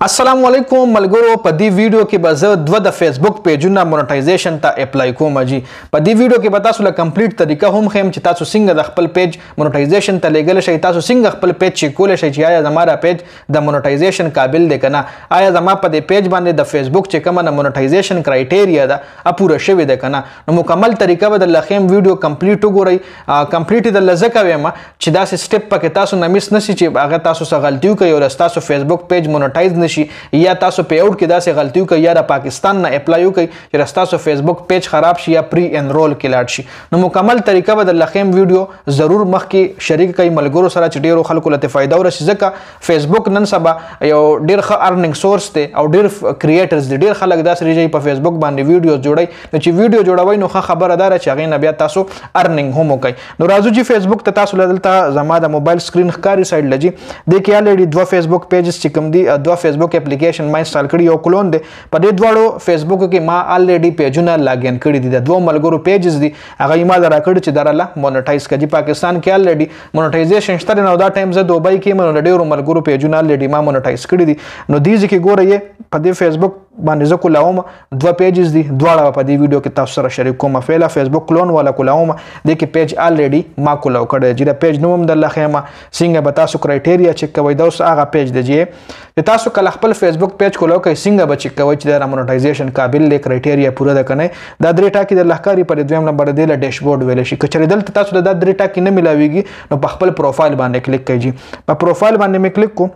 अस्सलाम वालेकुम मलगुरो په دې ویډیو کې به زه دوه د فیسبوک پیجونه مونټایزیشن ته اپلای کوم جی په دې ویډیو کې به تاسو له کمپلیټ طریقه هم خیم چې تاسو څنګه د خپل پیج مونټایزیشن ته لګل شئ تاسو څنګه خپل پیج چیک کول شئ چې آیا زموږ پیج د مونټایزیشن قابل دی کنه آیا زموږ په دې پیج باندې د فیسبوک چې کومه مونټایزیشن کرایټیریا ده پوره شوی ده کنه نو مکمل طریقه به د لخیم ویډیو کمپلیټ وګورئ کمپلیټ د لزکه ویم چې دا سټپ پکې تاسو نمیس نسی چې هغه تاسو څه غلطي کوي او تاسو فیسبوک پیج مونټایز نشي یا تاسو پی اوټ کې داسې غلطي وکړئ یا د پاکستان نه اپلای وکړئ چې تاسو فیسبوک پیج خراب شي یا پری انرول کې لاړ شي نو مکمل طریقه به د لخیم ویډیو ضرور مخکې شریک کړئ ملګرو سره چې ډیرو خلکو ته فائدہ ورسي ځکه فیسبوک نن سبا یو ډیر ښه ارننګ سورس دی او ډیر کریټرز دي ډیر خلک داسې ریږي په فیسبوک باندې ویډیو جوړي نو چې ویډیو جوړوي نو ښه خبره ده چې هغه نه بیا تاسو ارننګ هم وکړئ نو راځو چې فیسبوک ته تاسو دلته زما د موبایل سکرین ښکاری سایډ لجی د کې الریډي دوه فیسبوک پیجز چې کوم دي دوه فیسبوک اپلیکیشن ما انسټال کړی یو کلون دی په دې دواړو فیسبوک کې ما الریډي پیجونه لاګین کړی دي د دوه ملګرو پیجز دي هغه ما درا کړی چې دراله مونټایز کړي پاکستان کې الریډي مونټایزیشن شته نو دا ټایم زه دوبۍ کې مونږ ډیرو ملګرو پیجونه الریډي ما مونټایز کړی دي نو دې ځکه ګورئ په دې فیسبوک باندې زه کولاوم دوه پیجز دي دواړه په دې ویډیو کې تاسو سره شریک کوم فعلا فیسبوک کلون والا کولاوم د کې پیج الریډي ما کولاو کړی چې دا پیج نوم د لخیمه څنګه به تاسو کرایټیریا چک کوئ دا اوس هغه پیج دی چې تاسو کله خپل فیسبوک پیج کولاو کوي څنګه به چک کوئ چې د مونټایزیشن قابل له کرایټیریا پوره ده کنه دا درې ټاکي د لخکاری پر دویم نمبر دی له ډیشبورډ ویل شي کچری دلته تاسو د درې ټاکي نه ملاويږي نو په خپل پروفایل باندې کلیک کړئ په پروفایل باندې می کلیک کو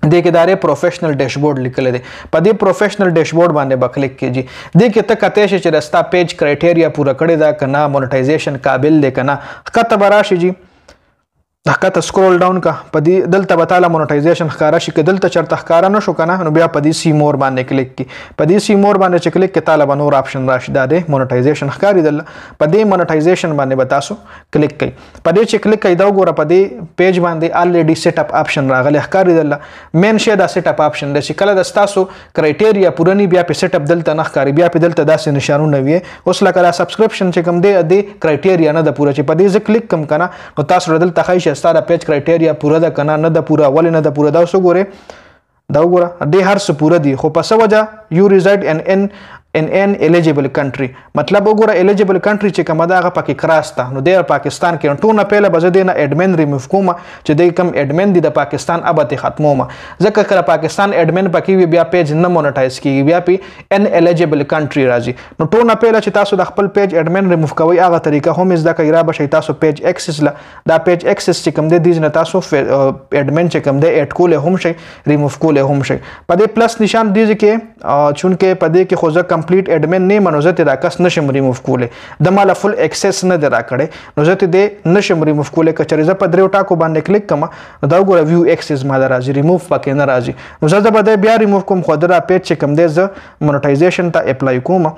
د کې دارې پروفیشنل ډیشبورډ لیکل دي په دې پروفیشنل ډیشبورډ باندې به کلیک کیږي د کې ته کته شي چې رستا پیج کرایټیریا پوره کړی دا کنه مونټایزیشن قابل دی کنه کته براشي جی دغه سکرول ډاون کا په دې دلته بتاله مونټایزیشن ښکارا شي کې دلته چرته ښکارا نشو کنه نو بیا په دې سی مور باندې کلیک کی په دې سی مور باندې چې کلیک کې طالب نور اپشن راشي دا د مونټایزیشن ښکاری دل په دې مونټایزیشن باندې بتاسو کلیک کړئ په دې چې کلیک کړئ دا وګوره په دې پیج باندې الریډي سیټ اپ اپشن راغلی ښکاری دل مین شی دا سیټ اپ اپشن د چې کله د تاسو کرایټیریا پوره نه بیا په سیټ اپ دلته نه ښکاری بیا په دلته داسې نشانونه وي اوس لکه سبسکرپشن چې کوم دی د کرایټیریا نه د پوره چې په دې ځ کلیک کم کنه نو تاسو دلته خای شي ستاره پیج کرایټیریا پوره ده کنه نه ده پوره ول نه ده پوره دا وسو ګوره دا وګوره د هر څه پوره دي خو په څه وجه یو ریزایډ ان ان eligible country مطلب وګوره eligible country چې کومه دا هغه پکې کراسته نو د پاکستان کې ټونه پهله بزه دینه اډمن ریموف کوم چې د کم اډمن دي د پاکستان ابته ختمومه ځکه کله پاکستان اډمن پکې وي بیا پیج نه مونټایز کیږي بیا په ان eligible country راځي نو ټونه پهله چې تاسو د خپل پیج اډمن ریموف کوئ هغه طریقه هم زده کوي را بشي تاسو پیج ایکسس لا دا پیج ایکسس چې کوم دی نه تاسو اډمن چې کوم دی اډ کول هم شي ریموف کول هم شي په دې پلس نشان دی چې چونکه په دې کې خو کمپلیټ اډمن نه منوزته دا کس نشم ریموف کوله د مال فل اکسس نه درا کړي نو زته دې نشم ریموف کوله کچری ز په درو ټاکو باندې کلیک کما دا وګوره ویو اکسس ما راځي ریموف پکې نه راځي نو زه به بیا ریموف کوم خو درا پیج چې کوم دی ز مونټایزیشن ته اپلای کوم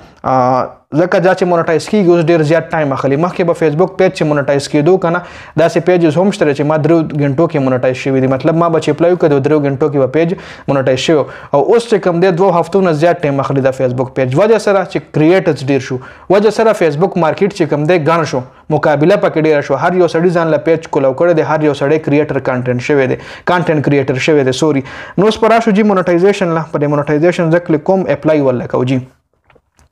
ځکه چې مونټایز کیږي اوس ډیر زیات ټایم اخلي مخکې به فیسبوک پیج چې مونټایز کیدو کنه داسې پیجز هم شته چې ما 3 غنټو کې مونټایز شوی دي مطلب ما به چې اپلای وکړو 3 غنټو کې به پیج مونټایز شو او اوس چې کوم دی 2 هفتو نه زیات ټایم اخلي د فیسبوک پیج وجه سره چې کریټرز ډیر شو وجه سره فیسبوک مارکیټ چې کوم دی ګڼ شو مقابله پکې ډیر شو هر یو سړی ځان له پیج کولاو کړی دی هر یو سړی کریټر کانټینټ شوی دی کانټینټ کریټر شوی دی سوري نو اوس پراشو جی مونټایزیشن لا په مونټایزیشن ځکه کلیک کوم اپلای ولا کو جی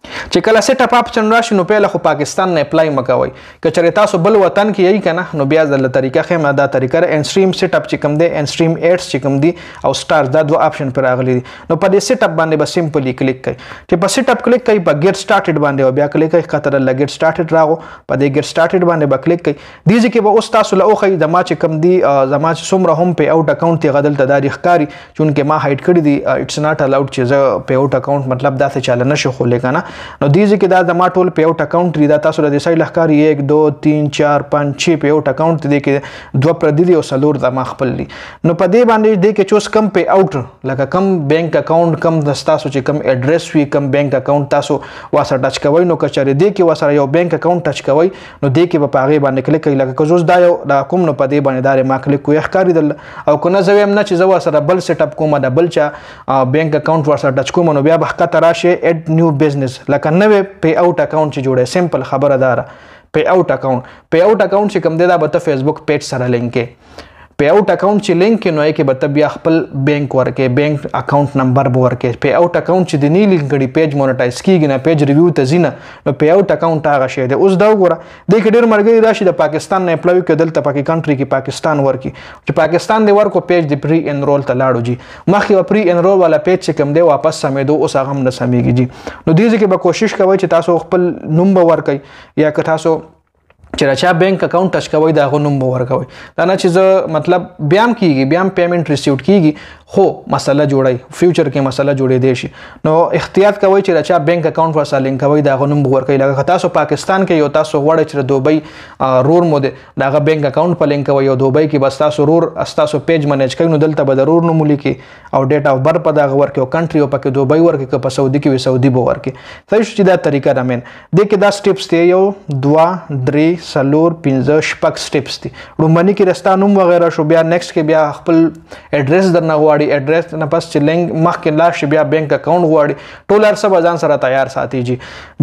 چې کله سیټ اپ اپشن راشي نو پهله خو پاکستان نه اپلای مکوئ کچری تاسو بل وطن کې یی کنه نو بیا د طریقه خمه دا طریقه ان سټریم سیټ اپ چې کوم دی ان سټریم ایډز چې کوم دی او سٹار دا دوه اپشن پر راغلي دي نو په دې سیټ اپ باندې به سمپلی کلیک کړئ چې په سیټ اپ کلیک کړئ په ګیټ سٹارټډ باندې بیا کلیک کړئ خاطر ل ګیټ سٹارټډ راغو په دې ګیټ سٹارټډ باندې به کلیک کړئ دې ځکه به اوس تاسو له اوخی د ما چې کوم دی زما چې څومره هم په اوټ اکاونټ ته غدل تداري ښکاری چونکه ما هایډ کړی دی اټس ناٹ الاؤډ چې زه په اوټ اکاونټ مطلب دا څه چاله نشو خولې کنه نو دې ځکه دا د ما ټول په اوټ اکاونټ لري دا تاسو د سایډ لخکاری 1 2 3 4 5 6 په اوټ اکاونټ دی کې دوه پر دي او سلور د ما خپل دي نو په دې باندې دی کې چوس کم په اوټ لکه کم بانک اکاونټ کم د تاسو چې کم اډرس وی کم بانک اکاونټ تاسو واسه ټچ کوئ نو کچره دی کې واسه یو بانک اکاونټ ټچ کوئ نو دی کې په پاغه باندې کلیک کوي لکه کوز دا یو دا کوم نو په دې باندې دار ما کلیک کوی ښکاری دل او کنه زویم نه چې زو واسه بل سیټ اپ کوم د بل چا بانک اکاونټ واسه ټچ کوم نو بیا به خطر راشه اډ نیو بزنس لکه نوې په اوټ اکاونټ چې جوړه سمپل خبره دار په اوټ اکاونټ چې کوم دی دا به ته فیسبوک پیج سره لینک पे आउट अकाउंट چې لینک کې نو کې به بیا خپل بینک ورکې بینک اکاؤنٹ نمبر به ورکې پے آउट اکاؤنٹ چې د نه لینک کړي پیج مونټایز کیږي نه پیج ریویو ته ځینه نو پے آउट اکاؤنٹ هغه شی دی اوس دا وګوره د کې ډیر مرګي راشي د پاکستان نه اپلای کېدل ته پاکي کنټری کې پاکستان ورکی چې پاکستان دی ورکو پیج د پری انرول ته لاړو جی مخکې پری انرول والا پیج چې کوم دی واپس سمېدو اوس هغه هم نه سمېږي جی نو دې ځکه به کوشش کوئ چې تاسو خپل نوم به ورکئ یا که تاسو چې راچا بینک اکاؤنٹ ټچ کوي دا غو نوم به ورکوي دا نه چې مطلب بیام کیږي بیام پیمنٹ ریسیوډ کیږي خو مسله جوړي فیوچر کې مسله جوړې دی شي نو احتیاط کوئ چې راچا بینک اکاؤنٹ ورسره لینک کوي دا غو نوم به ورکوي لکه تاسو پاکستان کې یو تاسو غواړئ چې دوبۍ رور مو دی دا غو بینک اکاؤنٹ په لینک کوي یو دوبۍ کې بس تاسو رور تاسو پیج منیج کوي نو دلته به ضرور نوم لیکي او ډیټ اف بر په دا ورکو کنټری او پکې دوبۍ ورکې که په سعودي کې وي سعودي به ورکې صحیح چې دا طریقه ده مین د کې دا سټیپس دی یو 2 3 سلور 15 شپږ سټیپس دي رومانی کې رستا نوم وغیرہ شو بیا نیکسٹ کې بیا خپل اډرس درنه غواړي اډرس نه پس چې لینک مخکې لاش بیا بینک اکاؤنٹ غواړي ټول هر څه ځان سره تیار ساتي جی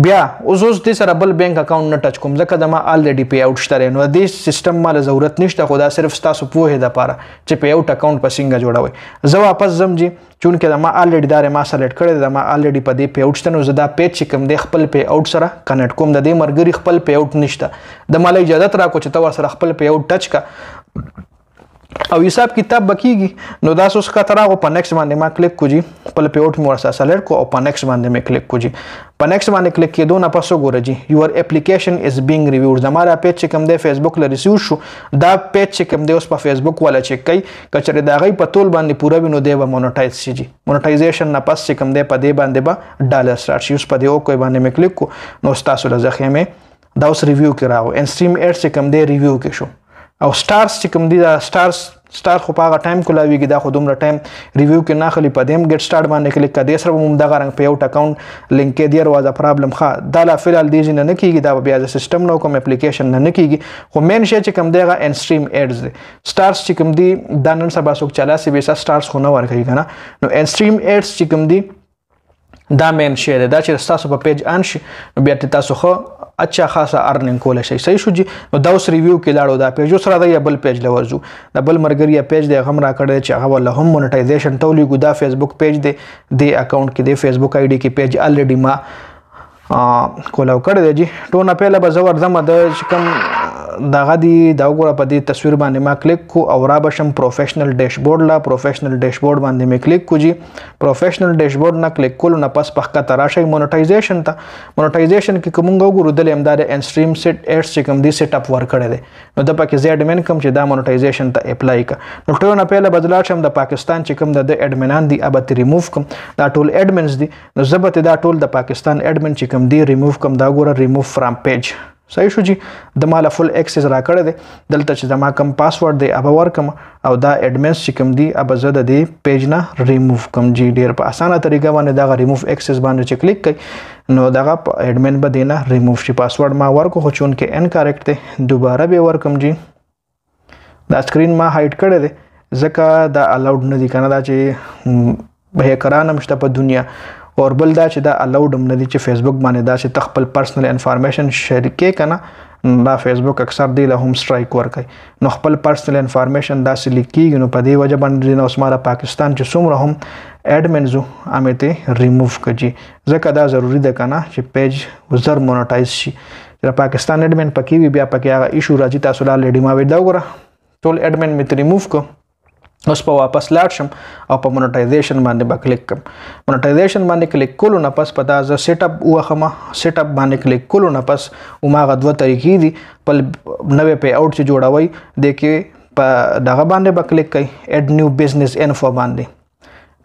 بیا اوس دې سره بل بینک اکاؤنٹ نه ټچ کوم ځکه د ما الریډي پے آउट شته نو دې سیستم مال ضرورت نشته خو دا صرف تاسو پوهه ده لپاره چې پے آउट اکاؤنٹ په څنګه جوړوي زه واپس زم جی چونکه دا ما الریډي دار ما سلیکټ کړی دا ما الریډي په دې پے آउट شته نو زه دا پیج چې کوم دی خپل پے آउट سره کنیکټ کوم د دې مرګري خپل پے آउट نشته د مال اجازه را کو چې تو سره خپل پے آउट ټچ کا او حساب کتاب بکیږي نو دا اوس کا تر هغه په نیکسټ باندې ما کلیک کوجی خپل پے آउट مو ورسره سلیکټ کو او په نیکسټ باندې ما کلیک کوجی په نیکسټ باندې کلیک کېدو نه پس وګورئ جی یور اپلیکیشن از بینګ ریویوډ زموږه پیج چې کوم دی فیسبوک ل ریسیو شو دا پیج چې کوم دی اوس په فیسبوک والا چیک کوي کچره دا غي په ټول باندې پورا وینو دی و مونټایز شي جی مونټایزیشن نه پس چې کوم دی په دې باندې به ډالر سٹارټ شي اوس په دې او کوئی باندې ما کلیک کو نو تاسو لږه مې دا اوس ریویو کراو انستریم ایډ چې کوم دی ریویو کې شو او سٹارز چې کوم دی دا سٹار خو په هغه ټایم کو لاویږي دا خو دومره ټایم ریویو کې نه خلی پدیم ګټ سٹارټ باندې کلیک کړئ سره موږ دغه رنګ پے آउट اکاؤنٹ لینک کې دی ورواز پرابلم ښه دا لا فعال دی نه کیږي دا بیا د سیستم نو کوم اپلیکیشن نه کیږي خو مین شی چې کوم دیغه انستریم ایډز دی سٹارز چې کوم دی دا نن سبا څوک چلا سی بیسا سٹارز خو نه ورکوي کنه نو انستریم ایډز چې کوم دی دا مین شی دی دا چې تاسو په پیج ان شي بیا تاسو خو اچھا خاصه ارننګ کول شي صحیح شو جی نو دا اوس ریویو کې لاړو دا پیج سره دا بل پیج لورځو دا بل مرګریا پیج دی غم را کړی چې هغه ول هم مونټایزیشن تولیګو دا فیسبوک پیج دی اکاؤنٹ کې دی فیسبوک آی ډی کې پیج الریډي ما کولاو کړی دی جی ټونه پهله به زور دمه د کوم دغه دی دا وګوره په دې تصویر باندې ما کلیک کو او را بشم پروفیشنل ډیشبورډ لا پروفیشنل ډیشبورډ باندې می کلیک کو جی پروفیشنل ډیشبورډ نه کلیک کول نه پس پخکا تراشي مونټایزیشن ته مونټایزیشن کې کوم وګورو د امداد انستریم سیټ ایډز چې کوم دی سیټ اپ ور کړی دی نو د پکې زیډ من کوم چې دا مونټایزیشن ته اپلای کا نو ټول نه پهله بدلا شم د پاکستان چې کوم د اډمنان دی ابته ریموو کوم دا ټول اډمنز دی نو زبته دا ټول د پاکستان اډمن چې کوم دی ریموو کوم دا ګوره ریموو فرام پیج صحیح شو جی د مال فل ایکسس را کړی دی دلته چې د ما کم پاسورډ دی اب ورکم او دا اډمنز چې کوم دی اب زه د دې پیج نه ریموو کوم جی ډیر په اسانه طریقه باندې دا ریموو ایکسس باندې چې کلیک کړئ نو دغه اډمن به دینه ریموو شي پاسورډ ما ورکو خو چون کې انکریکټ دی دوباره به ورکم جی دا سکرین ما هایډ کړی دی ځکه دا الاود نه دی کنه دا چې به کرانم شته په دنیا اور بل دا چې دا الاود هم نه دي چې فیسبوک باندې دا چې تخپل پرسنل انفارمیشن شریکې کنه دا فیسبوک اکثر دی له هم سټرایک ورکي نو خپل پرسنل انفارمیشن دا سې لیکيږي نو په دې وجه باندې نو اسماره پاکستان چې څومره هم اډمنزو امته ریموو کړي ځکه دا ضروری ده کنه چې پیج وزر مونټایز شي چې پاکستان اډمن پکې وي بیا پکې هغه ایشو راځي تاسو لا لډی ما وې دا وګوره ټول اډمن می ریموو کو اوس په واپس لاړ شم او په مونټایزیشن باندې با کلیک کوم مونټایزیشن باندې کلیک کولو نه پس په دا ز سیټ اپ وخمه سیټ اپ باندې کلیک کولو نه پس او ما غدوه طریقې دي په نوې پے آउट چې جوړوي د کې په دغه باندې با کلیک کوي اډ نیو بزنس انفو باندې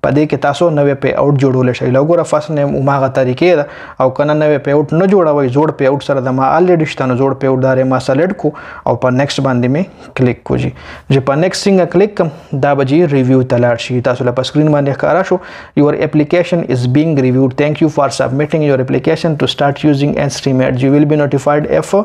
په دې کې تاسو نوې پے آउट جوړول شي لګوره فرست نیم او ماغه طریقې ده او کنه نوې پے آउट نه جوړوي جوړ پے آउट سره د ما الریډي شته نو جوړ پے آउट دارې ما سلیکټ کو او په نیکسټ باندې می کلیک کوجی چې په نیکسټ څنګه کلیک کوم دا بجی ریویو تلاړ شي تاسو له سکرین باندې ښکارا شو your application is being reviewed thank you for submitting your application to start using Endstream Ads you will be notified if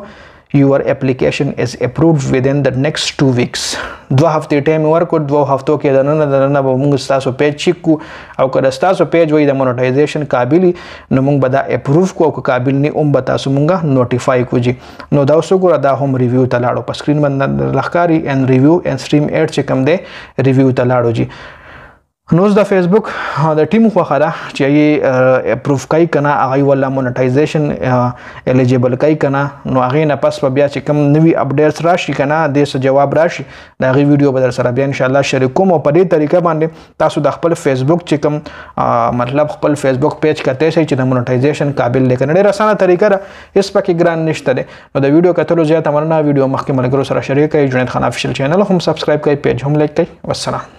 your application is approved within the next 2 weeks. 2 هفته ټایم ورکړ 2 هفتو کې دنه به موږ تاسو پیج چیک کو او که تاسو پیج وای د مونټایزیشن قابلی نو موږ به دا اپروو کو او قابل نه اوم به تاسو موږ نوټیفای کوجی نو دا اوس ګوره دا هم ریویو ته لاړو په سکرین باندې لخکاری ان ریویو ان سټریم ایډ چې کوم دی ریویو ته لاړو جی نو د فیسبوک د ټیم خو خره چې یې اپروف کوي کنه هغه ولا مونټایزیشن الیجیبل کوي کنه نو هغه نه پس بیا چې کوم نوی اپډیټس راشي کنه د څه جواب راشي دا غي ویډیو به در سره بیا ان شاء الله شریک کوم او په دې طریقه باندې تاسو د خپل فیسبوک چې کوم مطلب خپل فیسبوک پیج کته شي چې د مونټایزیشن قابل لیکنه ډیره اسانه طریقه ده هیڅ پکې ګران نشته ده نو د ویډیو کتلو زیاته مننه ویډیو مخکې ملګرو سره شریک کړئ جنید خان افیشل چینل هم سبسکرایب کړئ پیج هم لایک کړئ والسلام